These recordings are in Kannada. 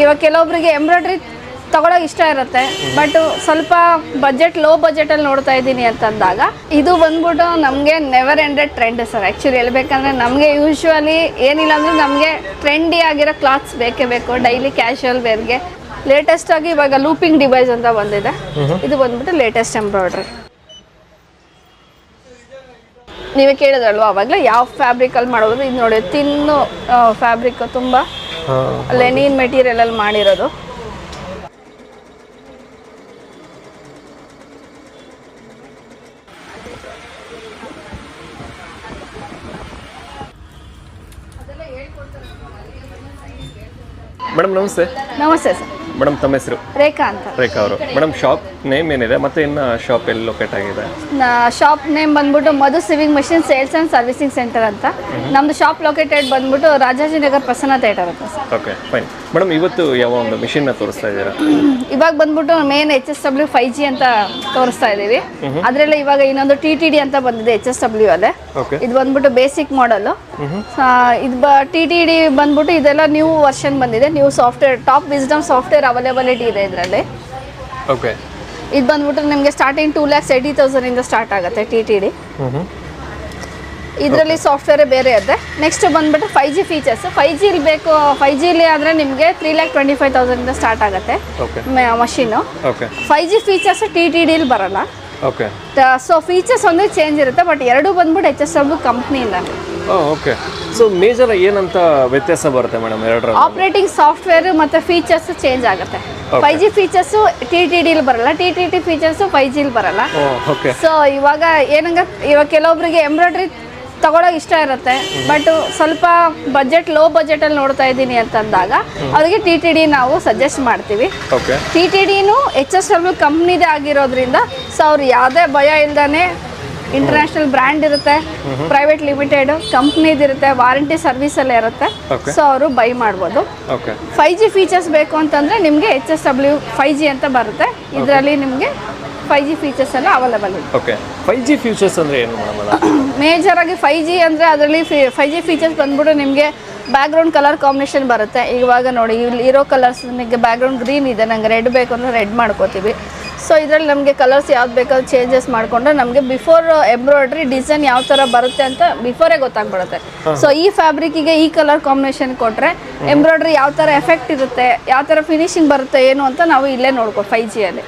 ಇವಾಗ ಕೆಲವೊಬ್ಬರಿಗೆ ಎಂಬ್ರಾಯ್ಡ್ರಿ ತಗೊಳ್ಳೋಕೆ ಇಷ್ಟ ಇರುತ್ತೆ, ಬಟ್ ಸ್ವಲ್ಪ ಲೋ ಬಜೆಟಲ್ಲಿ ನೋಡ್ತಾ ಇದ್ದೀನಿ ಅಂತಂದಾಗ ಇದು ಬಂದ್ಬಿಟ್ಟು ನಮಗೆ never ended trend sir. Actually ಹೇಳ್ಬೇಕಂದ್ರೆ ನಮಗೆ ಯೂಶ್ವಲಿ ಏನಿಲ್ಲ ಅಂದರೆ ನಮಗೆ ಟ್ರೆಂಡಿ ಆಗಿರೋ ಕ್ಲಾತ್ಸ್ ಬೇಕೇ ಬೇಕು ಡೈಲಿ ಕ್ಯಾಶುವಲ್ ವೇರ್ಗೆ. ಲೇಟೆಸ್ಟ್ ಆಗಿ ಇವಾಗ ಲೂಪಿಂಗ್ ಡಿವೈಸ್ ಅಂತ ಬಂದಿದೆ. ಇದು ಬಂದ್ಬಿಟ್ಟು ಲೇಟೆಸ್ಟ್ ಎಂಬ್ರಾಯ್ಡ್ರಿ. ನೀವೇ ಕೇಳಿದ್ರಲ್ವ ಅವಾಗಲೇ ಯಾವ ಫ್ಯಾಬ್ರಿಕಲ್ಲಿ ಮಾಡೋದು. ಇದು ನೋಡಿ ತಿನ್ನು ಫ್ಯಾಬ್ರಿಕ್, ತುಂಬ ಲೆನಿನ್ ಮೆಟೀರಿಯಲಲ್ಲಿ ಮಾಡಿರೋದು. ಮೇಡಮ್ ನಮಸ್ತೆ. ನಮಸ್ತೆ ಸರ್. ಮೇಡಮ್ ತಮ್ಮ ಹೆಸರು? ರೇಖಾ ಅಂತ. ರೇಖಾ ಅವರು. ಮೇಡಮ್ ಶಾಪ್ ನೇಮ್ ಏನಿದೆ ಮತ್ತು ಇನ್ನು ಶಾಪ್ ಎಲ್ಲಿ ಲೊಕೇಟ್ ಆಗಿದೆ? ಶಾಪ್ ನೇಮ್ ಬಂದ್ಬಿಟ್ಟು Madhu sewing machine sales and servicing centre ಅಂತ. ನಮ್ಮದು ಶಾಪ್ ಲೊಕೇಟೆಡ್ ಬಂದ್ಬಿಟ್ಟು ರಾಜಾಜಿನಗರ್ ಪ್ರಸನ್ನ ಥಿಯೇಟರ್ ಅಂತ ಸರ್. Okay fine. ಮೇಡಮ್ ಇವತ್ತು ಯಾವ ಒಂದು ಮಿಷಿನ್ನ ತೋರಿಸ್ತಾ ಇದ್ದೀರಾ? ಇವಾಗ ಬಂದ್ಬಿಟ್ಟು ಮೇನ್ HSW 5G ಅಂತ ತೋರಿಸ್ತಾ ಇದ್ದೀವಿ. ಅದರಲ್ಲಿ ಇವಾಗ ಇನ್ನೊಂದು TTD ಅಂತ ಬಂದಿದೆ HSW ಅಲ್ಲೇ. ಇದು ಬಂದ್ಬಿಟ್ಟು ಬೇಸಿಕ್ ಮಾಡಲ್. ಇದು TTD ಬಂದ್ಬಿಟ್ಟು ಇದೆಲ್ಲ ನ್ಯೂ ವರ್ಷನ್ ಬಂದಿದೆ. New software, top wisdom software availability ಇದೆ ಇದರಲ್ಲಿ. ಓಕೆ. ಇದು ಬಂದ್ಬಿಟ್ಟು ನಿಮಗೆ ಸ್ಟಾರ್ಟಿಂಗ್ 2,80,000 ಇಂದ ಸ್ಟಾರ್ಟ್ ಆಗುತ್ತೆ TTD. ಇದರಲ್ಲಿ ಸಾಫ್ಟ್ವೇರ್ ಬೇರೆ ಇದೆ. ನೆಕ್ಸ್ಟ್ ಬಂದ್ಬಿಟ್ಟು 5G ಫೀಚರ್ಸ್. 5G ಬೇಕು, 5G ಆದರೆ ನಿಮಗೆ 3,25,000 ಇಂದ ಸ್ಟಾರ್ಟ್ ಆಗುತ್ತೆ ಮಷೀನು. 5G ಫೀಚರ್ಸ್ TTD ಬರಲ್ಲ. ಓಕೆ. ಸೊ ಫೀಚರ್ಸ್ ಒಂದೇ ಚೇಂಜ್ ಇರುತ್ತೆ, ಬಟ್ ಎರಡು ಬಂದ್ಬಿಟ್ಟು HSW ಕಂಪ್ನಿಯಿಂದ. ಓಕೆ. ಸೊ ಮೇಜರ್ ಏನಂತ ವ್ಯತ್ಯಾಸ ಬರುತ್ತೆ ಮೇಡಮ್ ಎರಡರಲ್ಲಿ? ಆಪರೇಟಿಂಗ್ ಸಾಫ್ಟ್ವೇರ್ ಮತ್ತು ಫೀಚರ್ಸ್ ಚೇಂಜ್ ಆಗುತ್ತೆ. 5G ಫೀಚರ್ಸು TTD ಬರಲ್ಲ, TTD ಫೀಚರ್ಸು 5G ಬರಲ್ಲ. ಸೊ ಇವಾಗ ಇವಾಗ ಕೆಲವೊಬ್ಬರಿಗೆ ಎಂಬ್ರಾಯ್ಡ್ರಿ ತಗೊಳ್ಳೋಕೆ ಇಷ್ಟ ಇರುತ್ತೆ, ಬಟ್ ಸ್ವಲ್ಪ ಲೋ ಬಜೆಟಲ್ಲಿ ನೋಡ್ತಾ ಇದ್ದೀನಿ ಅಂತಂದಾಗ ಅವರಿಗೆ TTD ನಾವು ಸಜೆಸ್ಟ್ ಮಾಡ್ತೀವಿ. TTDನೂ HSW ಕಂಪ್ನಿದೇ ಆಗಿರೋದ್ರಿಂದ ಸೊ ಅವ್ರು ಯಾವುದೇ ಭಯ ಇಲ್ದಾನೆ ಇಂಟರ್ನ್ಯಾಷನಲ್ ಬ್ರ್ಯಾಂಡ್ ಇರುತ್ತೆ, ಪ್ರೈವೇಟ್ ಲಿಮಿಟೆಡ್ ಕಂಪ್ನಿದಿರುತ್ತೆ, ವಾರಂಟಿ ಸರ್ವಿಸಲ್ಲೇ ಇರುತ್ತೆ. ಸೊ ಅವರು ಬೈ ಮಾಡ್ಬೋದು. 5G ಫೀಚರ್ಸ್ ಬೇಕು ಅಂತಂದರೆ ನಿಮಗೆ HSW 5G ಅಂತ ಬರುತ್ತೆ. ಇದರಲ್ಲಿ ನಿಮಗೆ 5G ಫೀಚರ್ಸ್ ಎಲ್ಲ ಅವೈಲೇಬಲ್ ಇದೆ. ಓಕೆ. 5G ಫೀಚರ್ಸ್ ಅಂದರೆ ಏನು ಮೇಡಮ್? ಮೇಜರ್ ಆಗಿ 5G ಅಂದರೆ ಅದರಲ್ಲಿ 5G ಫೀಚರ್ಸ್ ಬಂದ್ಬಿಟ್ಟು ನಿಮಗೆ ಬ್ಯಾಕ್ಗ್ರೌಂಡ್ ಕಲರ್ ಕಾಂಬಿನೇಷನ್ ಬರುತ್ತೆ. ಇವಾಗ ನೋಡಿ ಇಲ್ಲಿ ಇರೋ ಕಲರ್ಸ್ ನಿಮಗೆ ಬ್ಯಾಕ್ಗ್ರೌಂಡ್ ಗ್ರೀನ್ ಇದೆ, ನಂಗೆ ರೆಡ್ ಬೇಕು ಅಂದರೆ ರೆಡ್ ಮಾಡ್ಕೋತೀವಿ. ಸೊ ಇದರಲ್ಲಿ ನಮಗೆ ಕಲರ್ಸ್ ಯಾವ್ದು ಬೇಕಾದ್ರೂ ಚೇಂಜಸ್ ಮಾಡಿಕೊಂಡ್ರೆ ನಮಗೆ ಬಿಫೋರ್ ಎಂಬ್ರಾಯ್ಡ್ರಿ ಡಿಸೈನ್ ಯಾವ ಥರ ಬರುತ್ತೆ ಅಂತ ಬಿಫೋರೇ ಗೊತ್ತಾಗ್ಬಿಡುತ್ತೆ. ಸೊ ಈ ಫ್ಯಾಬ್ರಿಕ್ಕಿಗೆ ಈ ಕಲರ್ ಕಾಂಬಿನೇಷನ್ ಕೊಟ್ಟರೆ ಎಂಬ್ರಾಯ್ಡ್ರಿ ಯಾವ ಥರ ಎಫೆಕ್ಟ್ ಇರುತ್ತೆ, ಯಾವ ಥರ ಫಿನಿಶಿಂಗ್ ಬರುತ್ತೆ ಏನು ಅಂತ ನಾವು ಇಲ್ಲೇ ನೋಡ್ಕೊ 5Gಯಲ್ಲಿ.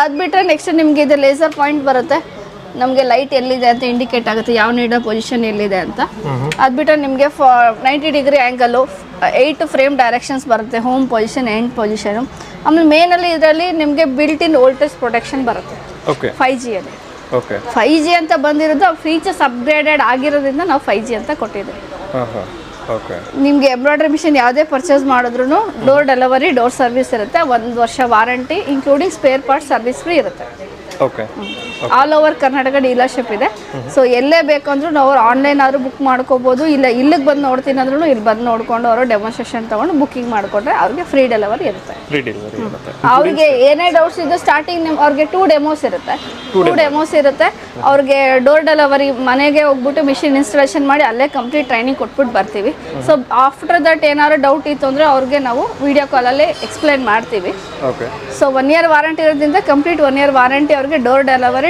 ಅದು ಬಿಟ್ಟರೆ ನೆಕ್ಸ್ಟ್ ನಿಮಗೆ ಇದು ಲೇಸರ್ ಪಾಯಿಂಟ್ ಬರುತ್ತೆ. ನಮಗೆ ಲೈಟ್ ಎಲ್ಲಿದೆ ಅಂತ ಇಂಡಿಕೇಟ್ ಆಗುತ್ತೆ, ಯಾವ ನೀಡೋ ಪೊಸಿಷನ್ ಎಲ್ಲಿದೆ ಅಂತ. ಅದು ಬಿಟ್ಟರೆ ನಿಮಗೆ 90 ಡಿಗ್ರಿ ಆ್ಯಂಗಲು, 8 ಫ್ರೇಮ್ ಡೈರೆಕ್ಷನ್ಸ್ ಬರುತ್ತೆ, ಹೋಮ್ ಪೊಸಿಷನ್, ಎಂಡ್ ಪೊಸಿಷನು. ಆಮೇಲೆ ಮೇನಲ್ಲಿ ಇದರಲ್ಲಿ ನಿಮಗೆ ಬಿಲ್ಟ್ ಇನ್ ವೋಲ್ಟೇಜ್ ಪ್ರೊಟೆಕ್ಷನ್ ಬರುತ್ತೆ 5Gಯಲ್ಲಿ. 5G ಅಂತ ಬಂದಿರೋದು ಫೀಚರ್ಸ್ ಅಪ್ಗ್ರೇಡೆಡ್ ಆಗಿರೋದ್ರಿಂದ ನಾವು 5G ಅಂತ ಕೊಟ್ಟಿದ್ದೀವಿ. ನಿಮಗೆ ಎಂಬ್ರಾಯ್ಡ್ರಿ ಮಿಷಿನ್ ಯಾವುದೇ ಪರ್ಚೇಸ್ ಮಾಡಿದ್ರು ಡೋರ್ ಡೆಲಿವರಿ, ಡೋರ್ ಸರ್ವಿಸ್ ಇರುತ್ತೆ. 1 ವರ್ಷ warranty including spare part service free ಇರುತ್ತೆ. ಆಲ್ ಓವರ್ ಕರ್ನಾಟಕ ಡೀಲರ್ಶಿಪ್ ಇದೆ. ಸೊ ಎಲ್ಲೇ ಬೇಕಂದ್ರೂ ನಾವು ಆನ್ಲೈನ್ ಆದ್ರೂ ಬುಕ್ ಮಾಡ್ಕೋಬಹುದು, ಇಲ್ಲ ಇಲ್ಲಿಗೆ ಬಂದು ನೋಡ್ತೀನಿ ಅಂದ್ರೂ ಇಲ್ಲಿ ಬಂದು ನೋಡ್ಕೊಂಡು ಅವರು ಡೆಮಾನ್ಸ್ಟ್ರೇಷನ್ ತಗೊಂಡು ಬುಕ್ಕಿಂಗ್ ಮಾಡಿಕೊಂಡ್ರೆ ಅವ್ರಿಗೆ ಫ್ರೀ ಡೆಲಿವರಿ ಇರುತ್ತೆ. ಅವ್ರಿಗೆ ಏನೇ ಡೌಟ್ಸ್ ಇದೆ ಸ್ಟಾರ್ಟಿಂಗ್ ಅವ್ರಿಗೆ 2 ಡೆಮೋಸ್ ಇರುತ್ತೆ. ಅವ್ರಿಗೆ ಡೋರ್ ಡೆಲಿವರಿ ಮನೆಗೆ ಹೋಗ್ಬಿಟ್ಟು ಮಿಷಿನ್ ಇನ್ಸ್ಟಾಲೇಷನ್ ಮಾಡಿ ಅಲ್ಲೇ ಕಂಪ್ಲೀಟ್ ಟ್ರೈನಿಂಗ್ ಕೊಟ್ಬಿಟ್ಟು ಬರ್ತೀವಿ. ಸೊ ಆಫ್ಟರ್ ದಟ್ ಏನಾದ್ರು ಡೌಟ್ ಇತ್ತು ಅಂದರೆ ಅವ್ರಿಗೆ ನಾವು ವಿಡಿಯೋ ಕಾಲಲ್ಲಿ ಎಕ್ಸ್ಪ್ಲೈನ್ ಮಾಡ್ತೀವಿ. ಸೊ 1 ಇಯರ್ ವಾರಂಟಿ ಇರೋದ್ರಿಂದ ಕಂಪ್ಲೀಟ್ 1 ಇಯರ್ ವಾರಂಟಿ ಅವ್ರಿಗೆ ಡೋರ್ ಡೆಲಿವರಿ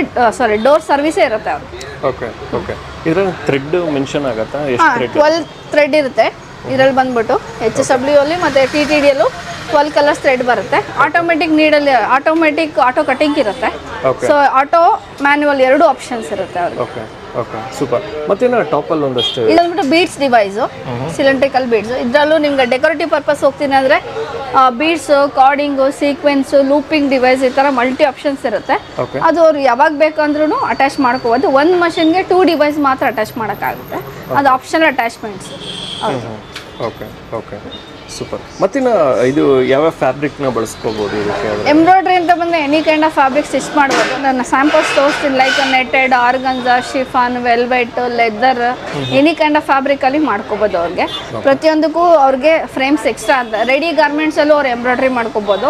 ಡೋರ್ ಸರ್ವಿಸೇ ಇರುತ್ತೆ ಅವ್ರಿಗೆ. ಇದರಲ್ಲಿ ಥ್ರೆಡ್ ಮೆನ್ಷನ್ ಆಗುತ್ತಾ? 12 ಥ್ರೆಡ್ ಇರುತ್ತೆ ಇದರಲ್ಲಿ ಬಂದ್ಬಿಟ್ಟು. HSW ಅಲ್ಲಿ ಮತ್ತು TTDಯಲ್ಲೂ 12 ಕಲರ್ಸ್ ಥ್ರೆಡ್ ಬರುತ್ತೆ. ಆಟೋಮೆಟಿಕ್ ನೀಡಲ್ಲಿ ಆಟೋ ಕಟಿಂಗ್ ಇರುತ್ತೆ. ಸೊ ಆಟೋ ಮ್ಯಾನ್ಯುವಲ್ 2 ಆಪ್ಷನ್ಸ್ ಇರುತ್ತೆ ಅವ್ರಿಗೆ. ಸೂಪರ್. ಮತ್ತೇನ ಟಾಪಲ್ಲಿ ಒಂದಷ್ಟು ಇದು ಬಂದ್ಬಿಟ್ಟು ಬೀಡ್ಸ್ ಡಿವೈಸು, ಸಿಲಿಂಡ್ರಿಕಲ್ ಬೀಡ್ಸು. ಇದರಲ್ಲೂ ನಿಮ್ಗೆ ಡೆಕೋರೇಟಿವ್ ಪರ್ಪಸ್ ಹೋಗ್ತೀನಿ ಅಂದರೆ ಬೀಡ್ಸು, ಕಾರ್ಡಿಂಗು, ಸೀಕ್ವೆನ್ಸು, ಲೂಪಿಂಗ್ ಡಿವೈಸ್, ಈ ಥರ ಮಲ್ಟಿ ಆಪ್ಷನ್ಸ್ ಇರುತ್ತೆ. ಅದು ಅವ್ರು ಯಾವಾಗ ಬೇಕಂದ್ರೂ ಅಟ್ಯಾಚ್ ಮಾಡ್ಕೋಬೋದು. ಒಂದು ಮಷಿನ್ಗೆ 2 ಡಿವೈಸ್ ಮಾತ್ರ ಅಟ್ಯಾಚ್ ಮಾಡೋಕ್ಕಾಗುತ್ತೆ. ಅದು ಆಪ್ಷನಲ್ ಅಟ್ಯಾಚ್ಮೆಂಟ್ಸ್. ಸೂಪರ್. ಮತ್ತಿನ್ನು ಇದು ಯಾವ ಫ್ಯಾಬ್ರಿಕ್ನ ಬಳಸ್ಕೋಬೋದು ಇದಕ್ಕೆ? ಎಂಬ್ರಾಯ್ಡ್ರಿ ಅಂತ ಬಂದರೆ any kind of fabric stitch ಮಾಡ್ಬೋದು. ನನ್ನ ಸ್ಯಾಂಪಲ್ಸ್ ತೋರಿಸ್ತೀನಿ. Like netted, organza, chiffon, velvet, leather, any kind of ಫ್ಯಾಬ್ರಿಕಲ್ಲಿ ಮಾಡ್ಕೋಬೋದು. ಅವ್ರಿಗೆ ಪ್ರತಿಯೊಂದಕ್ಕೂ ಅವ್ರಿಗೆ ಫ್ರೇಮ್ಸ್ ಎಕ್ಸ್ಟ್ರಾ ಅಂತ ರೆಡಿ ಗಾರ್ಮೆಂಟ್ಸಲ್ಲೂ ಅವ್ರು ಎಂಬ್ರಾಯ್ಡ್ರಿ ಮಾಡ್ಕೋಬೋದು.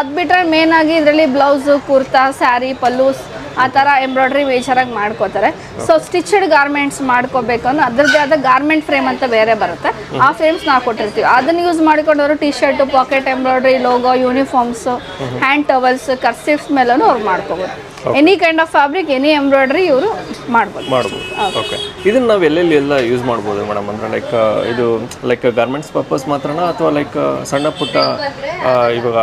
ಅದು ಬಿಟ್ಟರೆ ಮೇನ್ ಆಗಿ ಇದರಲ್ಲಿ ಬ್ಲೌಸು, ಕುರ್ತಾ, ಸ್ಯಾರಿ, ಪಲ್ಲೂಸ್, ಆ ಥರ ಎಂಬ್ರಾಯ್ಡ್ರಿ ಮೇಜರಾಗಿ ಮಾಡ್ಕೋತಾರೆ. ಸೊ ಸ್ಟಿಚ್ಡ್ ಗಾರ್ಮೆಂಟ್ಸ್ ಮಾಡ್ಕೋಬೇಕು ಅಂದ್ರೆ ಅದರದ್ದೇ ಆದ ಗಾರ್ಮೆಂಟ್ ಫ್ರೇಮ್ ಅಂತ ಬೇರೆ ಬರುತ್ತೆ. ಆ ಫ್ರೇಮ್ಸ್ ನಾವು ಕೊಟ್ಟಿರ್ತೀವಿ. ಅದನ್ನು ಯೂಸ್ ಮಾಡಿಕೊಂಡವರು T shirt, pocket embroidery, logo, uniforms, hand towels, kerchiefs ಮೇಲೂ ಅವ್ರು ಮಾಡ್ಕೋಬೋದು. Any kind of fabric, any embroidery ಇವರು ಮಾಡ್ಬೋದು. ಓಕೆ. ಇದನ್ನ ನಾವು ಎಲ್ಲೆಲ್ಲಿ ಎಲ್ಲ ಯೂಸ್ ಮಾಡ್ಬೋದು ಮೇಡಮ್? ಅಂದರೆ ಇದು ಗಾರ್ಮೆಂಟ್ಸ್ ಪರ್ಪಸ್ ಮಾತ್ರನಾ ಅಥವಾ ಸಣ್ಣ ಪುಟ್ಟ ಇವಾಗ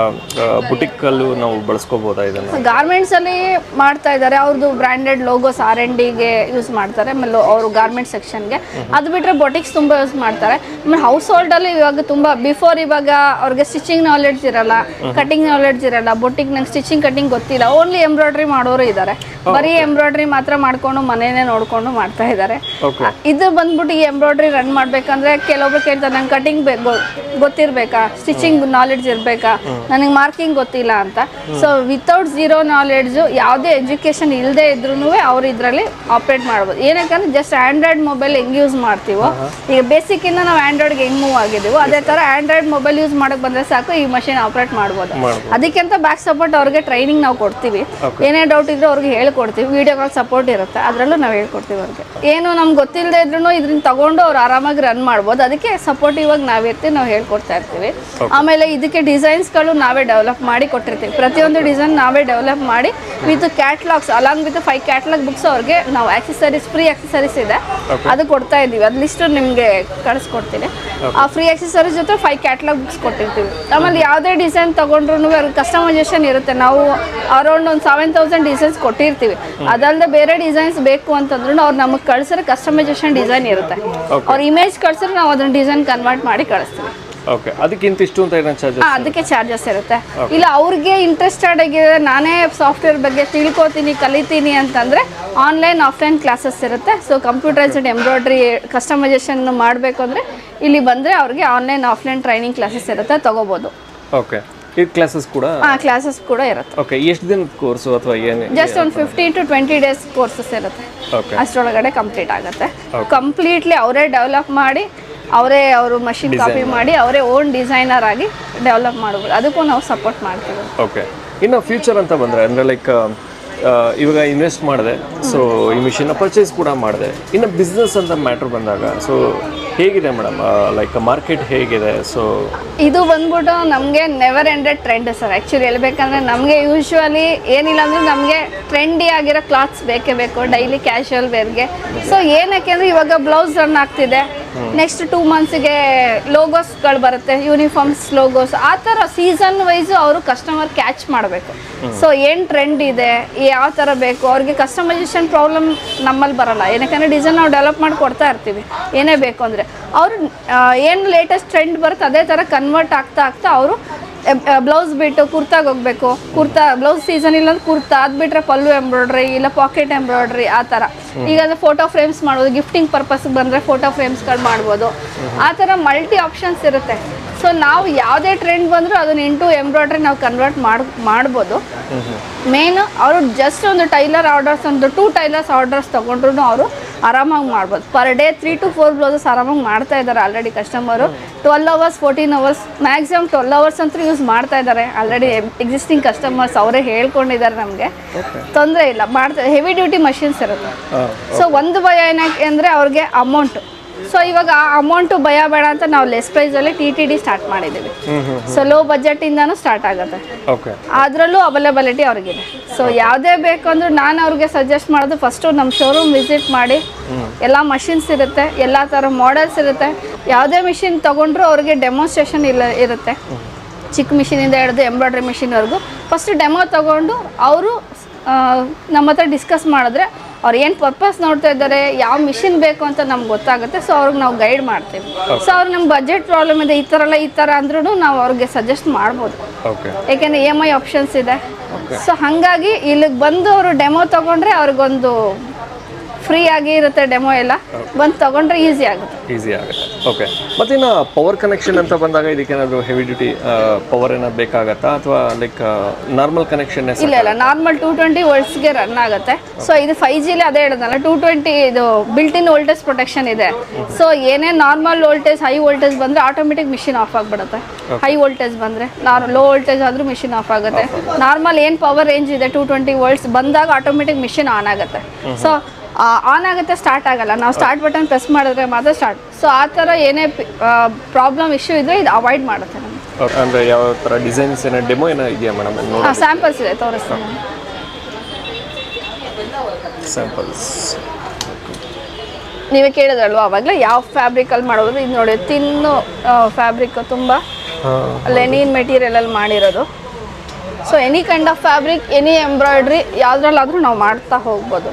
ಬುಟಿಕಲ್ಲೂ ನಾವು ಬಳಸ್ಕೋಬೋದಾ ಇದನ್ನು? ಗಾರ್ಮೆಂಟ್ಸಲ್ಲಿ ಮಾಡ್ತಾ ಇದ್ದಾರೆ, ಅವ್ರದ್ದು ಬ್ರ್ಯಾಂಡೆಡ್ ಲೋಗೋಸ್ R&Dಗೆ ಯೂಸ್ ಮಾಡ್ತಾರೆ. ಆಮೇಲೆ ಅವರು ಗಾರ್ಮೆಂಟ್ ಸೆಕ್ಷನ್ಗೆ. ಅದು ಬಿಟ್ಟರೆ ಬೊಟಿಕ್ಸ್ ತುಂಬ ಯೂಸ್ ಮಾಡ್ತಾರೆ. ಆಮೇಲೆ ಹೌಸ್ ಹೋಲ್ಡಲ್ಲಿ ಇವಾಗ ತುಂಬ ಬಿಫೋರ್ ಇವಾಗ ಅವ್ರಿಗೆ ಸ್ಟಿಚಿಂಗ್ ನಾಲೆಡ್ಜ್ ಇರಲ್ಲ, ಕಟಿಂಗ್ ನಾಲೆಡ್ಜ್ ಇರಲ್ಲ. ಬೊಟಿಕ್ ನಂಗೆ ಸ್ಟಿಚಿಂಗ್ ಕಟಿಂಗ್ ಗೊತ್ತಿಲ್ಲ, ಓನ್ಲಿ ಎಂಬ್ರಾಯ್ಡ್ರಿ ಮಾಡೋರು ಇದ್ದಾರೆ. ಬರೀ ಎಂಬ್ರಾಯ್ಡ್ರಿ ಮಾತ್ರ ಮಾಡ್ಕೊಂಡು ಮನೇನೆ ನೋಡ್ಕೊಂಡು ಮಾಡ್ತಾ ಇದ್ದಾರೆ. ಇದು ಬಂದ್ಬಿಟ್ಟು ಈ ಎಂಬ್ರಾಯ್ಡ್ರಿ ರನ್ ಮಾಡ್ಬೇಕಂದ್ರೆ ಕೆಲವೊಬ್ರು ಕೇಳ್ತಾರೆ, ನಂಗೆ ಕಟಿಂಗ್ ಗೊತ್ತಿರ್ಬೇಕಾ, ಸ್ಟಿಚಿಂಗ್ ನಾಲೆಡ್ಜ್ ಇರಬೇಕಾ, ನನಗೆ ಮಾರ್ಕಿಂಗ್ ಗೊತ್ತಿಲ್ಲ ಅಂತ. ಸೊ ವಿತೌಟ್ ಝೀರೋ ನಾಲೆಡ್ಜು, ಯಾವುದೇ ಎಜುಕೇಷನ್ ಇಲ್ಲದೆ ಇದ್ರೂ ಅವ್ರು ಇದರಲ್ಲಿ ಆಪ್ರೇಟ್ ಮಾಡ್ಬೋದು. ಏನಕ್ಕಂದ್ರೆ ಜಸ್ಟ್ ಆಂಡ್ರಾಯ್ಡ್ ಮೊಬೈಲ್ ಹೆಂಗೆ ಯೂಸ್ ಮಾಡ್ತೀವೋ, ಈಗ ಬೇಸಿಕ್ಕಿಂದ ನಾವು ಆಂಡ್ರಾಯ್ಡ್ಗೆ ಹೆಂಗೆ ಮೂವ್ ಆಗಿದ್ದೀವೋ ಅದೇ ಥರ ಆಂಡ್ರಾಯ್ಡ್ ಮೊಬೈಲ್ ಯೂಸ್ ಮಾಡೋಕ್ಕೆ ಬಂದರೆ ಸಾಕು, ಈ ಮಷಿನ್ ಆಪ್ರೇಟ್ ಮಾಡ್ಬೋದು. ಅದಕ್ಕಿಂತ ಬ್ಯಾಕ್ ಸಪೋರ್ಟ್ ಅವ್ರಿಗೆ ಟ್ರೈನಿಂಗ್ ನಾವು ಕೊಡ್ತೀವಿ. ಏನೇ ಡೌಟ್ ಇದ್ರೂ ಅವ್ರಿಗೆ ಹೇಳ್ಕೊಡ್ತೀವಿ. ವಿಡಿಯೋ ಕಾಲ್ ಸಪೋರ್ಟ್ ಇರುತ್ತೆ, ಅದರಲ್ಲೂ ನಾವು ಹೇಳ್ಕೊಡ್ತೀವಿ ಅವ್ರಿಗೆ. ಏನು ನಮ್ಗೆ ಗೊತ್ತಿಲ್ಲದೆ ಇದ್ರೂ ಇದನ್ನ ತಗೊಂಡು ಅವ್ರು ಆರಾಮಾಗಿ ರನ್ ಮಾಡ್ಬೋದು. ಅದಕ್ಕೆ ಸಪೋರ್ಟಿವ್ ಆಗಿ ನಾವಿರ್ತೀವಿ, ನಾವು ಹೇಳ್ಕೊಡ್ತಾ ಇರ್ತೀವಿ. ಆಮೇಲೆ ಇದಕ್ಕೆ ಡಿಸೈನ್ಸ್ಗಳು ನಾವೇ ಡೆವಲಪ್ ಮಾಡಿ ಕೊಟ್ಟಿರ್ತೀವಿ. ಪ್ರತಿಯೊಂದು ಡಿಸೈನ್ ನಾವೇ ಡೆವಲಪ್ ಮಾಡಿ with catalogues, along with 5 catalogue books ಅವ್ರಿಗೆ ನಾವು ಆಕ್ಸೆಸರೀಸ್, ಫ್ರೀ ಆಕ್ಸೆಸರೀಸ್ ಇದೆ, ಅದು ಕೊಡ್ತಾ ಇದ್ದೀವಿ. ಅದು ಲಿಸ್ಟ್ ನಿಮಗೆ ಕಳಿಸ್ಕೊಡ್ತೀನಿ. ಆ ಫ್ರೀ ಆಕ್ಸೆಸರೀಸ್ ಜೊತೆ 5 ಕ್ಯಾಟ್ಲಾಗ್ ಬುಕ್ಸ್ ಕೊಟ್ಟಿರ್ತೀವಿ. ಆಮೇಲೆ ಯಾವುದೇ ಡಿಸೈನ್ ತಗೊಂಡ್ರು ಅವ್ರಿಗೆ ಕಸ್ಟಮೈಸೇಷನ್ ಇರುತ್ತೆ. ನಾವು ಅರೌಂಡ್ ಒಂದು 7000 ಡಿಸೈನ್ಸ್ ಕೊಟ್ಟಿರ್ತೀವಿ. ಅದಲ್ಲದೆ ಬೇರೆ ಡಿಸೈನ್ಸ್ ಬೇಕು ಅಂತಂದ್ರೂ ಅವ್ರು ನಮಗೆ ಕಳಿಸಿದ್ರೆ ಕಸ್ಟಮೈಸೇಷನ್ ಡಿಸೈನ್ ಇರುತ್ತೆ. ಅವ್ರ ಇಮೇಜ್ ಕಳಿಸಿದ್ರೆ ನಾವು ಅದನ್ನ ಡಿಸೈನ್ ಕನ್ವರ್ಟ್ ಮಾಡಿ ಕಳಿಸ್ತೀವಿ. ಓಕೆ. ಅದಕ್ಕಿಂತ ಇಷ್ಟು ಅಂತ ಏನೋ ಚಾರ್ಜಸ್? ಅದಕ್ಕೆ ಚಾರ್ಜಸ್ ಇರುತ್ತೆ. ಇಲ್ಲ ಅವ್ರಿಗೆ ಇಂಟ್ರೆಸ್ಟೆಡ್ ಆಗಿದೆ, ನಾನೇ ಸಾಫ್ಟ್ವೇರ್ ಬಗ್ಗೆ ತಿಳ್ಕೊತೀನಿ, ಕಲಿತೀನಿ ಅಂತಂದರೆ ಆನ್ಲೈನ್, ಆಫ್ಲೈನ್ ಕ್ಲಾಸಸ್ ಇರುತ್ತೆ. ಸೊ ಕಂಪ್ಯೂಟರೈಸ್ಡ್ ಎಂಬ್ರಾಯ್ಡ್ರಿ ಕಸ್ಟಮೈಸೇಷನ್ ಮಾಡಬೇಕು ಅಂದರೆ ಇಲ್ಲಿ ಬಂದರೆ ಅವ್ರಿಗೆ ಆನ್ಲೈನ್, ಆಫ್ಲೈನ್ ಟ್ರೈನಿಂಗ್ ಕ್ಲಾಸಸ್ ಇರುತ್ತೆ, ತಗೋಬೋದು. ಓಕೆ. ಈ ಕ್ಲಾಸಸ್ ಕೂಡ? ಕ್ಲಾಸಸ್ ಕೂಡ ಇರುತ್ತೆ. ಓಕೆ. ಎಷ್ಟು ದಿನದ ಕೋರ್ಸು ಅಥವಾ ಏನು? ಜಸ್ಟ್ ಒಂದು 15 to 20 ಡೇಸ್ ಕೋರ್ಸಸ್ ಇರುತ್ತೆ. ಅಷ್ಟರೊಳಗಡೆ ಕಂಪ್ಲೀಟ್ ಆಗುತ್ತೆ. ಕಂಪ್ಲೀಟ್ಲಿ ಅವರೇ ಡೆವಲಪ್ ಮಾಡಿ, ಅವರು ಮಷಿನ್ ಕಾಪಿ ಮಾಡಿ, ಅವರೇ ಓನ್ ಡಿಸೈನರ್ ಆಗಿ ಡೆವಲಪ್ ಮಾಡ್ಬೋದು. ಅದಕ್ಕೂ ನಾವು ಸಪೋರ್ಟ್ ಮಾಡ್ತೀವಿ. ಓಕೆ. ಇನ್ನು ಫ್ಯೂಚರ್ ಅಂತ ಬಂದರೆ ಅಂದರೆ ಇವಾಗ ಇನ್ವೆಸ್ಟ್ ಮಾಡಿದೆ, ಸೊ ಈ ಮಿಷಿನ್ನ ಪರ್ಚೇಸ್ ಕೂಡ ಮಾಡಿದೆ. ಇನ್ನು ಬಿಸ್ನೆಸ್ ಅಂತ ಮ್ಯಾಟ್ರ್ ಬಂದಾಗ ಸೊ ಹೇಗಿದೆ ಮೇಡಮ್? ಮಾರ್ಕೆಟ್ ಹೇಗಿದೆ? ಸೊ ಇದು ಬಂದ್ಬಿಟ್ಟು ನಮಗೆ never ended trend sir. Actually ಹೇಳ್ಬೇಕಂದ್ರೆ ನಮಗೆ ಯೂಶ್ವಲಿ ಏನಿಲ್ಲ ಅಂದರೆ ನಮಗೆ ಟ್ರೆಂಡಿ ಆಗಿರೋ ಕ್ಲಾತ್ಸ್ ಬೇಕೇ ಬೇಕು ಡೈಲಿ ಕ್ಯಾಶುವಲ್ ವೇರ್ಗೆ. ಸೊ ಏನಕ್ಕೆ ಅಂದರೆ ಇವಾಗ ಬ್ಲೌಸ್ ರನ್ ಆಗ್ತಿದೆ, ನೆಕ್ಸ್ಟ್ 2 ಮಂತ್ಸ್ಗೆ ಲೋಗೋಸ್ಗಳು ಬರುತ್ತೆ, ಯೂನಿಫಾರ್ಮ್ಸ್ ಲೋಗೋಸ್, ಆ ಥರ ಸೀಸನ್ ವೈಸು ಅವರು ಕಸ್ಟಮರ್ ಕ್ಯಾಚ್ ಮಾಡಬೇಕು. ಸೊ ಏನು ಟ್ರೆಂಡ್ ಇದೆ, ಯಾವ ಥರ ಬೇಕು, ಅವ್ರಿಗೆ ಕಸ್ಟಮೈಸೇಷನ್ ಪ್ರಾಬ್ಲಮ್ ನಮ್ಮಲ್ಲಿ ಬರೋಲ್ಲ. ಏನಕ್ಕೆ ಡಿಸೈನ್ ನಾವು ಡೆವಲಪ್ ಮಾಡಿ ಕೊಡ್ತಾ ಇರ್ತೀವಿ. ಏನೇ ಬೇಕು ಅಂದರೆ ಅವರು ಏನು ಲೇಟೆಸ್ಟ್ ಟ್ರೆಂಡ್ ಬರುತ್ತೆ ಅದೇ ಥರ ಕನ್ವರ್ಟ್ ಆಗ್ತಾ ಅವರು ಬ್ಲೌಸ್ ಬಿಟ್ಟು ಕುರ್ತಾಗೆ ಹೋಗಬೇಕು, ಕುರ್ತಾ ಬ್ಲೌಸ್ ಸೀಸನ್ ಇಲ್ಲಾಂದ್ರೆ ಕುರ್ತಾ, ಅದು ಬಿಟ್ಟರೆ ಪಲ್ಲು ಎಂಬ್ರಾಯ್ಡ್ರಿ ಇಲ್ಲ ಪಾಕೆಟ್ ಎಂಬ್ರಾಯ್ಡ್ರಿ ಆ ಥರ. ಈಗ ಫೋಟೋ ಫ್ರೇಮ್ಸ್ ಮಾಡ್ಬೋದು, ಗಿಫ್ಟಿಂಗ್ ಪರ್ಪಸ್ಗೆ ಬಂದರೆ ಫೋಟೋ ಫ್ರೇಮ್ಸ್ಗಳು ಮಾಡ್ಬೋದು. ಆ ಥರ ಮಲ್ಟಿ ಆಪ್ಷನ್ಸ್ ಇರುತ್ತೆ. ಸೊ ನಾವು ಯಾವುದೇ ಟ್ರೆಂಡ್ ಬಂದರೂ ಅದನ್ನ ಇಂಟು ಎಂಬ್ರಾಯ್ಡ್ರಿ ನಾವು ಕನ್ವರ್ಟ್ ಮಾಡ್ಬೋದು. ಮೇನು ಅವರು ಜಸ್ಟ್ ಒಂದು ಟೈಲರ್ ಆರ್ಡರ್ಸ್, ಒಂದು 2 ಟೈಲರ್ಸ್ ಆರ್ಡರ್ಸ್ ತೊಗೊಂಡ್ರು ಅವರು ಆರಾಮಾಗಿ ಮಾಡ್ಬೋದು. ಪರ್ ಡೇ 3 to 4 ಬ್ಲೌಸಸ್ ಆರಾಮಾಗಿ ಮಾಡ್ತಾ ಇದ್ದಾರೆ already customer. 12 hours 14 hours maximum 12 hours ಅಂತೂ ಯೂಸ್ ಮಾಡ್ತಾ ಇದ್ದಾರೆ ಆಲ್ರೆಡಿ. ಎಕ್ಸಿಸ್ಟಿಂಗ್ ಕಸ್ಟಮರ್ಸ್ ಅವರೇ ಹೇಳ್ಕೊಂಡಿದ್ದಾರೆ, ನಮಗೆ ತೊಂದರೆ ಇಲ್ಲ, ಮಾಡ್ತಾರೆ. ಹೆವಿ ಡ್ಯೂಟಿ ಮಷಿನ್ಸ್ ಇರುತ್ತೆ. ಸೊ ಒಂದು ಭಯ ಏನಕ್ಕೆ ಅಂದರೆ ಅವ್ರಿಗೆ ಅಮೌಂಟು. ಸೊ ಇವಾಗ ಆ ಅಮೌಂಟು ಭಯ ಬೇಡ ಅಂತ ನಾವು ಲೆಸ್ ಪ್ರೈಸಲ್ಲಿ TTD ಸ್ಟಾರ್ಟ್ ಮಾಡಿದ್ದೀವಿ. ಸೊ ಲೋ ಬಜೆಟಿಂದನೂ ಸ್ಟಾರ್ಟ್ ಆಗುತ್ತೆ, ಅದರಲ್ಲೂ ಅವೈಲಬಿಲಿಟಿ ಅವ್ರಿಗಿದೆ. ಸೊ ಯಾವುದೇ ಬೇಕು ಅಂದರೂ ನಾನು ಅವ್ರಿಗೆ ಸಜೆಸ್ಟ್ ಮಾಡೋದು ಫಸ್ಟು ನಮ್ಮ ಶೋರೂಮ್ ವಿಸಿಟ್ ಮಾಡಿ, ಎಲ್ಲ ಮಷಿನ್ಸ್ ಇರುತ್ತೆ, ಎಲ್ಲ ಥರ ಮಾಡೆಲ್ಸ್ ಇರುತ್ತೆ. ಯಾವುದೇ ಮಿಷಿನ್ ತೊಗೊಂಡ್ರು ಅವ್ರಿಗೆ ಡೆಮೋನ್ಸ್ಟ್ರೇಷನ್ ಇರುತ್ತೆ. ಚಿಕ್ಕ ಮಿಷಿನಿಂದ ಹಿಡಿದು ಎಂಬ್ರಾಯ್ಡ್ರಿ ಮಿಷಿನ್ವರೆಗೂ ಫಸ್ಟ್ ಡೆಮೋ ತೊಗೊಂಡು ಅವರು ನಮ್ಮ ಹತ್ರ ಡಿಸ್ಕಸ್ ಮಾಡಿದ್ರೆ ಅವ್ರು ಏನು ಪರ್ಪಸ್ ನೋಡ್ತಾ ಇದ್ದಾರೆ, ಯಾವ ಮಿಷಿನ್ ಬೇಕು ಅಂತ ನಮ್ಗೆ ಗೊತ್ತಾಗುತ್ತೆ. ಸೊ ಅವ್ರಿಗೆ ನಾವು ಗೈಡ್ ಮಾಡ್ತೀವಿ. ಸೊ ಅವ್ರು ನಮ್ಮ ಬಜೆಟ್ ಪ್ರಾಬ್ಲಮ್ ಇದೆ, ಈ ಥರ ಅಂದ್ರೂ ನಾವು ಅವ್ರಿಗೆ ಸಜೆಸ್ಟ್ ಮಾಡ್ಬೋದು. ಯಾಕೆಂದರೆ EMI ಆಪ್ಷನ್ಸ್ ಇದೆ. ಸೊ ಹಾಗಾಗಿ ಇಲ್ಲಿಗೆ ಬಂದು ಅವರು ಡೆಮೋ ತೊಗೊಂಡ್ರೆ ಅವ್ರಿಗೊಂದು ಫ್ರೀ ಆಗಿ ಇರುತ್ತೆ ಡೆಮೋ ಎಲ್ಲ, ಬಂದು ತೊಗೊಂಡ್ರೆ ಈಸಿ ಆಗುತ್ತೆ. ಈಸಿ ಆಗುತ್ತೆ. ಓಕೆ, ಮತ್ತಿನ್ನು ಪವರ್ ಕನೆಕ್ಷನ್ ಅಂತ ಬಂದಾಗ ಇದಕ್ಕೇನಾದರೂ ಹೆವಿ ಡ್ಯೂಟಿ ಪವರ್ ಏನಾದ್ರು ಬೇಕಾಗತ್ತಾ ಅಥವಾ ಲೈಕ್ ನಾರ್ಮಲ್ ಕನೆಕ್ಷನ್? ಇಲ್ಲ, ನಾರ್ಮಲ್ 220 ವೋಲ್ಟ್ಸ್ಗೆ ರನ್ ಆಗುತ್ತೆ. ಸೊ ಇದು 5Gಲಿ ಅದೇ ಹೇಳಿದ್ನಲ್ಲ, 220 ಇದು ಬಿಲ್ಟ್ ಇನ್ ವೋಲ್ಟೇಜ್ ಪ್ರೊಟೆಕ್ಷನ್ ಇದೆ. ಸೊ ಏನೇ ನಾರ್ಮಲ್ ವೋಲ್ಟೇಜ್ ಹೈ ವೋಲ್ಟೇಜ್ ಬಂದರೆ ಆಟೋಮೆಟಿಕ್ ಮಿಷಿನ್ ಆಫ್ ಆಗಿಬಿಡುತ್ತೆ. ಹೈ ವೋಲ್ಟೇಜ್ ಬಂದರೆ ಲೋ ವೋಲ್ಟೇಜ್ ಆದರೂ ಮಿಷಿನ್ ಆಫ್ ಆಗುತ್ತೆ. ನಾರ್ಮಲ್ ಏನು ಪವರ್ ರೇಂಜ್ ಇದೆ 220 ವೋಲ್ಟ್ಸ್ ಬಂದಾಗ ಆಟೋಮೆಟಿಕ್ ಮಿಷಿನ್ ಆನ್ ಆಗುತ್ತೆ. ಸೊ ಆನ್ ಆಗುತ್ತೆ, ಸ್ಟಾರ್ಟ್ ಆಗಲ್ಲ. ನಾವು ಸ್ಟಾರ್ಟ್ ಬಟನ್ ಪ್ರೆಸ್ ಮಾಡಿದ್ರೆ ಮಾತ್ರ ಸ್ಟಾರ್ಟ್. ಸೊ ಆ ಥರ ಏನೇ ಪ್ರಾಬ್ಲಮ್ ಇಶ್ಯೂ ಇದ್ದರೆ ಇದು ಅವಾಯ್ಡ್ ಮಾಡುತ್ತೆ ನಮಗೆ. ಅಂದರೆ ಯಾವ ಥರ ಡಿಸೈನ್ಸ್ ಏನೋ ಡೆಮೋ ಏನೋ ಇದೆಯಾ ಮೇಡಮ್? ಸ್ಯಾಂಪಲ್ಸ್ ಇದೆ, ತೋರಿಸ್ತೀನಿ. ಸ್ಯಾಂಪಲ್ಸ್ ನೀವೇ ಕೇಳಿದ್ರಲ್ವ ಆವಾಗಲೇ ಯಾವ ಫ್ಯಾಬ್ರಿಕಲ್ಲಿ ಮಾಡೋದು. ಇದು ನೋಡಿ, ತಿನ್ನು ಫ್ಯಾಬ್ರಿಕ್, ತುಂಬ ಲೆನಿನ್ ಮೆಟೀರಿಯಲಲ್ಲಿ ಮಾಡಿರೋದು. So any kind of fabric, any embroidery ಯಾವುದ್ರಲ್ಲಾದರೂ ನಾವು ಮಾಡ್ತಾ ಹೋಗ್ಬೋದು.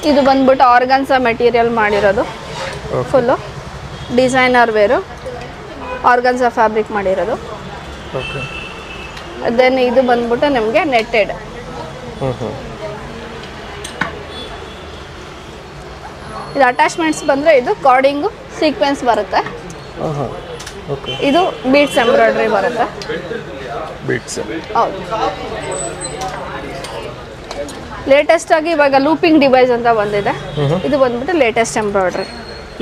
ಇದು ಬಂದ್ಬಿಟ್ಟು ಆರ್ಗನ್ಸಾ ಮೆಟೀರಿಯಲ್ ಮಾಡಿರೋದು, full designer wear organza fabric ಮಾಡಿರೋದು. ದೆನ್ ಇದು ಬಂದ್ಬಿಟ್ಟು ನಿಮಗೆ ನೆಟ್ಟೆಡ್. ಇದು ಅಟ್ಯಾಚ್ಮೆಂಟ್ಸ್ ಬಂದರೆ ಇದು ಕಾರ್ಡಿಂಗು ಸೀಕ್ವೆನ್ಸ್ ಬರುತ್ತೆ. ಇದು ಬೀಟ್ಸ್ ಎಂಬ್ರಾಯ್ಡ್ರಿ ಬರುತ್ತೆ. ಹೌದು. ಲೇಟೆಸ್ಟ್ ಆಗಿ ಇವಾಗ ಲೂಪಿಂಗ್ ಡಿವೈಸ್ ಅಂತ ಬಂದಿದೆ. ಇದು ಬಂದ್ಬಿಟ್ಟು ಲೇಟೆಸ್ಟ್ ಎಂಬ್ರಾಯ್ಡ್ರಿ.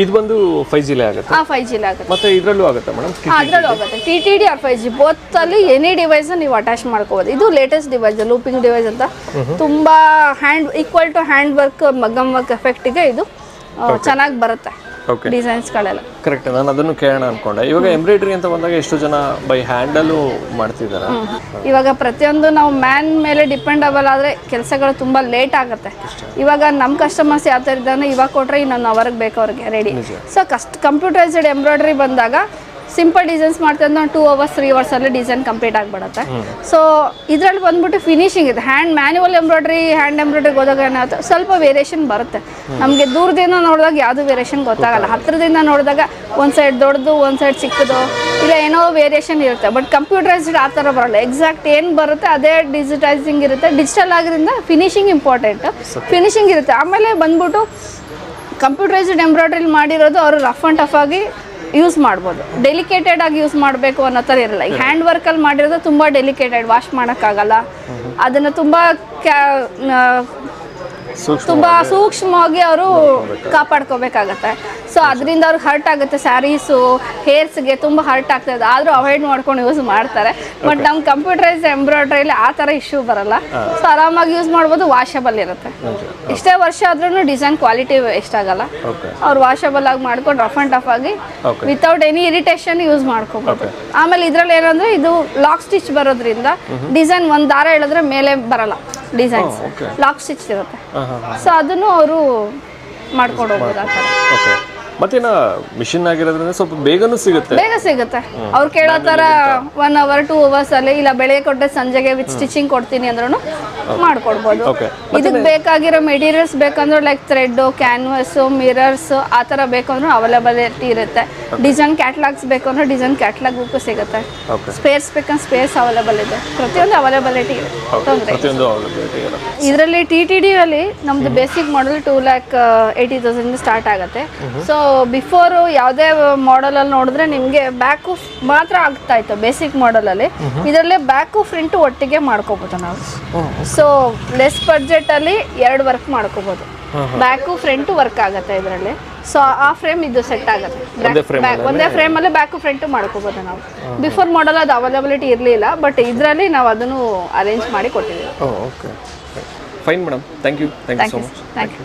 ಇದು ಬಂದು 5Gಲೇ ಆಗುತ್ತೆ? 5Gಲೇ ಆಗುತ್ತೆ. ಮತ್ತೆ ಇದರಲ್ಲೂ ಆಗುತ್ತೆ ಮೇಡಮ್? ಅದರಲ್ಲೂ ಆಗುತ್ತೆ. TTD ಆರ್ 5G ಬೋತಲ್ಲಿ ಎನಿ ಡಿವೈಸ್ ನೀವು ಅಟ್ಯಾಚ್ ಮಾಡ್ಕೋಬೋದು. ಇದು ಲೇಟೆಸ್ಟ್ ಡಿವೈಸ್, ಲೂಪಿಂಗ್ ಡಿವೈಸ್ ಅಂತ. ತುಂಬ equal to hand work, maggam work ಎಫೆಕ್ಟಿಗೆ ಇದು ಚೆನ್ನಾಗಿ ಬರುತ್ತೆ ಡಿಸೈನ್ಸ್ಗಳೆಲ್ಲ. ಕರೆಕ್ಟ್, ನಾನು ಅದನ್ನು ಕೇಳೋಣ ಅನ್ಕೊಂಡೆ. ಇವಾಗ ಎಂಬ್ರಾಯ್ಡ್ರಿ ಅಂತ ಬಂದಾಗ ಎಷ್ಟು ಜನ ಬೈ ಹ್ಯಾಂಡಲ್ಲೂ ಮಾಡ್ತಿದ್ದಾರೆ? ಇವಾಗ ಪ್ರತಿಯೊಂದು ನಾವು ಮ್ಯಾನ್ ಮೇಲೆ ಡಿಪೆಂಡಬಲ್ ಆದರೆ ಕೆಲಸಗಳು ತುಂಬ ಲೇಟ್ ಆಗುತ್ತೆ. ಇವಾಗ ನಮ್ಮ ಕಸ್ಟಮರ್ಸ್ ಯಾವ ಥರ ಇದ್ದಾನೆ, ಇವಾಗ ಕೊಟ್ಟರೆ ಇನ್ನೊಂದು ಅವರ್ಗೆ ಬೇಕು ಅವ್ರಿಗೆ ರೆಡಿ. ಸೊ ಕಂಪ್ಯೂಟರೈಸ್ಡ್ ಎಂಬ್ರಾಯ್ಡ್ರಿ ಬಂದಾಗ ಸಿಂಪಲ್ ಡಿಸೈನ್ಸ್ ಮಾಡ್ತೀವಿ ಅಂದ್ರೆ 2 hours 3 hours ಡಿಸೈನ್ ಕಂಪ್ಲೀಟ್ ಆಗಿಬಿಡುತ್ತೆ. ಸೊ ಇದರಲ್ಲಿ ಬಂದ್ಬಿಟ್ಟು ಫಿನಿಶಿಂಗ್ ಇದೆ. ಮ್ಯಾನ್ಯುವಲ್ ಎಂಬ್ರಾಯ್ಡ್ರಿ, ಹ್ಯಾಂಡ್ ಎಂಬ್ರಾಯ್ಡ್ರಿಗೆ ಹೋದಾಗ ಏನಾಗುತ್ತೆ, ಸ್ವಲ್ಪ ವೇರಿಯೇಷನ್ ಬರುತ್ತೆ. ನಮಗೆ ದೂರದಿಂದ ನೋಡಿದಾಗ ಯಾವುದು ವೇರಿಯೇಷನ್ ಗೊತ್ತಾಗಲ್ಲ. ಹತ್ತಿರದಿಂದ ನೋಡಿದಾಗ ಒಂದು ಸೈಡ್ ದೊಡ್ಡದು, ಒಂದು ಸೈಡ್ ಚಿಕ್ಕದು, ಇಲ್ಲ ಏನೋ ವೇರಿಯೇಷನ್ ಇರುತ್ತೆ. ಬಟ್ ಕಂಪ್ಯೂಟರೈಸ್ಡ್ ಆ ಥರ ಬರಲ್ಲ. ಎಕ್ಸಾಕ್ಟ್ ಏನು ಬರುತ್ತೆ ಅದೇ ಡಿಜಿಟೈಸಿಂಗ್ ಇರುತ್ತೆ. ಡಿಜಿಟಲ್ ಆಗಿರೋದ್ರಿಂದ ಫಿನಿಶಿಂಗ್ ಇಂಪಾರ್ಟೆಂಟ್, ಫಿನಿಶಿಂಗ್ ಇರುತ್ತೆ. ಆಮೇಲೆ ಬಂದ್ಬಿಟ್ಟು ಕಂಪ್ಯೂಟರೈಸ್ಡ್ ಎಂಬ್ರಾಯ್ಡ್ರಿ ಮಾಡಿರೋದು ಅವರು ರಫ್ ಆ್ಯಂಡ್ ಟಫ್ ಆಗಿ ಯೂಸ್ ಮಾಡ್ಬೋದು. ಡೆಲಿಕೇಟೆಡ್ ಆಗಿ ಯೂಸ್ ಮಾಡಬೇಕು ಅನ್ನೋ ಥರ ಇರಲ್ಲ. ಈಗ ಹ್ಯಾಂಡ್ ವರ್ಕಲ್ಲಿ ಮಾಡಿರೋದು ತುಂಬ ಡೆಲಿಕೇಟೆಡ್, ವಾಶ್ ಮಾಡೋಕ್ಕಾಗಲ್ಲ. ಅದನ್ನು ತುಂಬ ಸೂಕ್ಷ್ಮವಾಗಿ ಅವರು ಕಾಪಾಡ್ಕೋಬೇಕಾಗತ್ತೆ. ಸೊ ಅದರಿಂದ ಅವ್ರಿಗೆ ಹರ್ಟ್ ಆಗುತ್ತೆ. ಸ್ಯಾರೀಸು, ಹೇರ್ಸ್ಗೆ ತುಂಬ ಹರ್ಟ್ ಆಗ್ತದೆ. ಆದರೂ ಅವಾಯ್ಡ್ ಮಾಡ್ಕೊಂಡು ಯೂಸ್ ಮಾಡ್ತಾರೆ. ಬಟ್ ನಮ್ಮ ಕಂಪ್ಯೂಟರೈಸ್ ಎಂಬ್ರಾಯ್ಡ್ರಿಲಿ ಆ ಥರ ಇಶ್ಯೂ ಬರಲ್ಲ. ಸೊ ಆರಾಮಾಗಿ ಯೂಸ್ ಮಾಡ್ಬೋದು. ವಾಷಬಲ್ ಇರುತ್ತೆ. ಎಷ್ಟೇ ವರ್ಷ ಆದ್ರೂ ಡಿಸೈನ್ ಕ್ವಾಲಿಟಿ ವೇಸ್ಟ್ ಆಗಲ್ಲ. ಅವ್ರು ವಾಷಬಲ್ ಆಗಿ ಮಾಡ್ಕೊಂಡು ರಫ್ ಆ್ಯಂಡ್ ಟಫ್ ಆಗಿ ವಿತೌಟ್ ಎನಿ ಇರಿಟೇಷನ್ ಯೂಸ್ ಮಾಡ್ಕೋಬೋದು. ಆಮೇಲೆ ಇದರಲ್ಲಿ ಏನಂದ್ರೆ ಇದು ಲಾಕ್ ಸ್ಟಿಚ್ ಬರೋದ್ರಿಂದ ಡಿಸೈನ್ ಒಂದು ದಾರ ಹೇಳಿದ್ರೆ ಮೇಲೆ ಬರಲ್ಲ. ಡಿಸೈನ್ಸ್ ಲಾಕ್ ಸ್ಟಿಚ್ ಇರುತ್ತೆ. ಸೊ ಅದನ್ನು ಅವರು ಮಾಡ್ಕೊಂಡು ಹೋಗ್ಬೋದು ಆ ಥರ. ಮತ್ತೇನ ಮಿಷಿನ್ ಆಗಿರೋದ್ರಿಂದ ಸ್ವಲ್ಪ ಬೇಗನೂ ಸಿಗುತ್ತೆ. ಬೇಗ ಸಿಗುತ್ತೆ. ಅವ್ರು ಕೇಳೋ ಥರ 1 hour 2 hours ಅಲ್ಲಿ, ಇಲ್ಲ ಬೆಳಗ್ಗೆ ಕೊಟ್ಟರೆ ಸಂಜೆಗೆ ವಿತ್ ಸ್ಟಿಚಿಂಗ್ ಕೊಡ್ತೀನಿ ಅಂದ್ರೂ ಮಾಡ್ಕೊಡ್ಬೋದು. ಇದಕ್ಕೆ ಬೇಕಾಗಿರೋ ಮೆಟೀರಿಯಲ್ಸ್ ಬೇಕಂದ್ರೆ ಲೈಕ್ ಥ್ರೆಡ್, ಕ್ಯಾನ್ವಸ್, ಮಿರರ್ಸ್ ಆ ಥರ ಬೇಕಂದ್ರೂ ಅವೈಲಬಿಲಿಟಿ ಇರುತ್ತೆ. ಡಿಸೈನ್ ಕ್ಯಾಟ್ಲಾಗ್ಸ್ ಬೇಕಂದ್ರೆ ಡಿಸೈನ್ ಕ್ಯಾಟ್ಲಾಗ್ ಬುಕ್ ಸಿಗುತ್ತೆ. ಸ್ಪೇರ್ಸ್ ಬೇಕಂದ್ರೆ ಸ್ಪೇರ್ಸ್ ಅವೈಲಬಲ್ ಇದೆ. ಪ್ರತಿಯೊಂದು ಅವೈಲಬಿಲಿಟಿ ಇದೆ. ಇದರಲ್ಲಿ TTD ಅಲ್ಲಿ ನಮ್ದು ಬೇಸಿಕ್ ಮಾಡಲ್ 2,80,000 ಸ್ಟಾರ್ಟ್ ಆಗುತ್ತೆ. ಸೊ ಬಿಫೋರು ಯಾವುದೇ ಮಾಡಲಲ್ಲಿ ನೋಡಿದ್ರೆ ನಿಮಗೆ ಬ್ಯಾಕು ಮಾತ್ರ ಆಗ್ತಾ ಇತ್ತು ಬೇಸಿಕ್ ಮಾಡಲಲ್ಲಿ. ಇದರಲ್ಲೇ ಬ್ಯಾಕು ಫ್ರಂಟು ಒಟ್ಟಿಗೆ ಮಾಡ್ಕೋಬೋದು ನಾವು. ಸೊ ಲೆಸ್ ಬಡ್ಜೆಟಲ್ಲಿ 2 ವರ್ಕ್ ಮಾಡ್ಕೋಬೋದು. ಬ್ಯಾಕು ಫ್ರಂಟು ವರ್ಕ್ ಆಗುತ್ತೆ ಇದರಲ್ಲಿ. ಸೊ ಆ ಫ್ರೇಮ್ ಇದು ಸೆಟ್ ಆಗುತ್ತೆ. ಒಂದೇ ಫ್ರೇಮಲ್ಲೇ ಬ್ಯಾಕು ಫ್ರಂಟು ಮಾಡ್ಕೋಬೋದು ನಾವು. ಬಿಫೋರ್ ಮಾಡಲ್ ಅದು ಅವೈಲಬಿಲಿಟಿ ಇರಲಿಲ್ಲ. ಬಟ್ ಇದರಲ್ಲಿ ನಾವು ಅದನ್ನು ಅರೇಂಜ್ ಮಾಡಿ ಕೊಟ್ಟಿದ್ದೀವಿ. Fine madam, thank you so much. Thank you.